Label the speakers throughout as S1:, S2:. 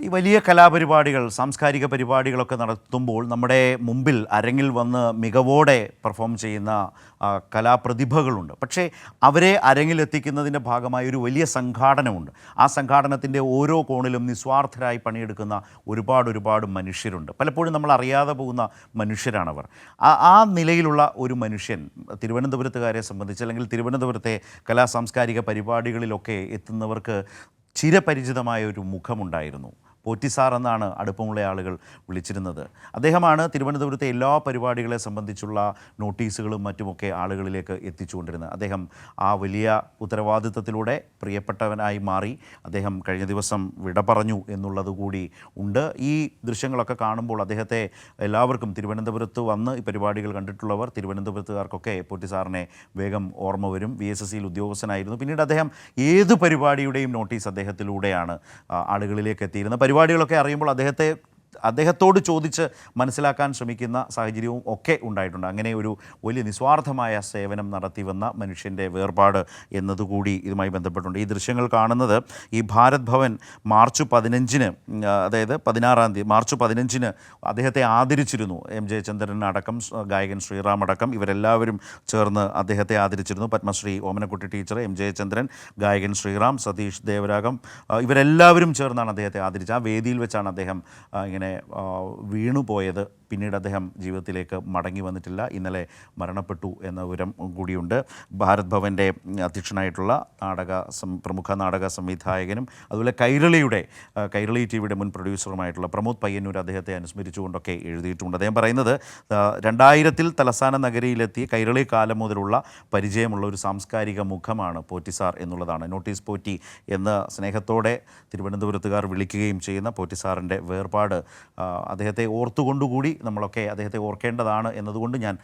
S1: ഈ വലിയ കലാപരിപാടികൾ, സാംസ്കാരിക പരിപാടികളൊക്കെ നടത്തുമ്പോൾ നമ്മുടെ മുമ്പിൽ അരങ്ങിൽ വന്ന് മികവോടെ പെർഫോം ചെയ്യുന്ന കലാപ്രതിഭകളുണ്ട്. പക്ഷേ അവരെ അരങ്ങിലെത്തിക്കുന്നതിൻ്റെ ഭാഗമായി ഒരു വലിയ സംഘാടനമുണ്ട്. ആ സംഘാടനത്തിൻ്റെ ഓരോ കോണിലും നിസ്വാർത്ഥരായി പണിയെടുക്കുന്ന ഒരുപാട് മനുഷ്യരുണ്ട്. പലപ്പോഴും നമ്മൾ അറിയാതെ പോകുന്ന മനുഷ്യരാണവർ. ആ നിലയിലുള്ള ഒരു മനുഷ്യൻ തിരുവനന്തപുരത്തുകാരെ സംബന്ധിച്ച്, അല്ലെങ്കിൽ തിരുവനന്തപുരത്തെ സാംസ്കാരിക പരിപാടികളിലൊക്കെ എത്തുന്നവർക്ക് ചിരപരിചിതമായ ഒരു മുഖമുണ്ടായിരുന്നു. പോറ്റി സാർ എന്നാണ് അടുപ്പമുള്ള ആളുകൾ വിളിച്ചിരുന്നത്. അദ്ദേഹമാണ് തിരുവനന്തപുരത്തെ എല്ലാ പരിപാടികളെ സംബന്ധിച്ചുള്ള നോട്ടീസുകളും മറ്റുമൊക്കെ ആളുകളിലേക്ക് എത്തിച്ചുകൊണ്ടിരുന്നത്. അദ്ദേഹം ആ വലിയ ഉത്തരവാദിത്തത്തിലൂടെ പ്രിയപ്പെട്ടവനായി മാറി. അദ്ദേഹം കഴിഞ്ഞ ദിവസം വിട പറഞ്ഞു എന്നുള്ളത് കൂടി ഉണ്ട്. ഈ ദൃശ്യങ്ങളൊക്കെ കാണുമ്പോൾ അദ്ദേഹത്തെ എല്ലാവർക്കും, തിരുവനന്തപുരത്ത് വന്ന് ഈ പരിപാടികൾ കണ്ടിട്ടുള്ളവർ, തിരുവനന്തപുരത്തുകാർക്കൊക്കെ പോറ്റി സാറിനെ വേഗം ഓർമ്മ വരും. VSSയിൽ ഉദ്യോഗസ്ഥനായിരുന്നു. പിന്നീട് അദ്ദേഹം ഏത് പരിപാടിയുടെയും നോട്ടീസ് അദ്ദേഹത്തിലൂടെയാണ് ആളുകളിലേക്ക് എത്തിയിരുന്നത്. പരിപാടികളൊക്കെ അറിയുമ്പോൾ അദ്ദേഹത്തോട് ചോദിച്ച് മനസ്സിലാക്കാൻ ശ്രമിക്കുന്ന സാഹചര്യവും ഒക്കെ ഉണ്ടായിട്ടുണ്ട്. അങ്ങനെ ഒരു വലിയ നിസ്വാർത്ഥമായ സേവനം നടത്തി വന്ന മനുഷ്യൻ്റെ വേർപാട് എന്നതുകൂടി ഇതുമായി ബന്ധപ്പെട്ടുണ്ട്. ഈ ദൃശ്യങ്ങൾ കാണുന്നത് ഈ ഭാരത് ഭവൻ മാർച്ച് 15-ന്, അതായത് 16-ാം തീയതി മാർച്ച് 15-ന് അദ്ദേഹത്തെ ആദരിച്ചിരുന്നു. MJ ചന്ദ്രൻ അടക്കം, ഗായകൻ ശ്രീറാം അടക്കം ഇവരെല്ലാവരും ചേർന്ന് അദ്ദേഹത്തെ ആദരിച്ചിരുന്നു. പത്മശ്രീ ഓമനക്കുട്ടി ടീച്ചർ, MJ ചന്ദ്രൻ, ഗായകൻ ശ്രീറാം, സതീഷ് ദേവരാഗം, ഇവരെല്ലാവരും ചേർന്നാണ് അദ്ദേഹത്തെ ആദരിച്ചത്. ആ വേദിയിൽ വെച്ചാണ് അദ്ദേഹം ഇങ്ങനെ വീണുപോയത്. പിന്നീട് അദ്ദേഹം ജീവിതത്തിലേക്ക് മടങ്ങി വന്നിട്ടില്ല. ഇന്നലെ മരണപ്പെട്ടു എന്ന വിവരം കൂടിയുണ്ട്. ഭാരത് ഭവൻ്റെ അധ്യക്ഷനായിട്ടുള്ള പ്രമുഖ നാടക സംവിധായകനും അതുപോലെ കൈരളി TVയുടെ മുൻ പ്രൊഡ്യൂസറുമായിട്ടുള്ള പ്രമോദ് പയ്യന്നൂർ അദ്ദേഹത്തെ അനുസ്മരിച്ചുകൊണ്ടൊക്കെ എഴുതിയിട്ടുണ്ട്. അദ്ദേഹം പറയുന്നത് 2000-ൽ തലസ്ഥാന നഗരിയിലെത്തി കൈരളി കാലം മുതലുള്ള പരിചയമുള്ള ഒരു സാംസ്കാരിക മുഖമാണ് പോറ്റി സാർ എന്നുള്ളതാണ്. നോട്ടീസ് പോറ്റി എന്ന് സ്നേഹത്തോടെ തിരുവനന്തപുരത്തുകാർ വിളിക്കുകയും ചെയ്യുന്ന പോറ്റി സാറിൻ്റെ വേർപാട് അദ്ദേഹത്തെ ഓർത്തുകൊണ്ടുകൂടി നമ്മളൊക്കെ അദ്ദേഹത്തെ ഓർക്കേണ്ടതാണ് എന്നതുകൊണ്ട് ഞാൻ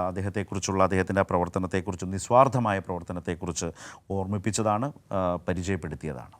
S1: അദ്ദേഹത്തെക്കുറിച്ചുള്ള അദ്ദേഹത്തിൻ്റെ പ്രവർത്തനത്തെക്കുറിച്ചും നിസ്വാർത്ഥമായ പ്രവർത്തനത്തെക്കുറിച്ച് ഓർമ്മിപ്പിച്ചതാണ്, പരിചയപ്പെടുത്തിയതാണ്.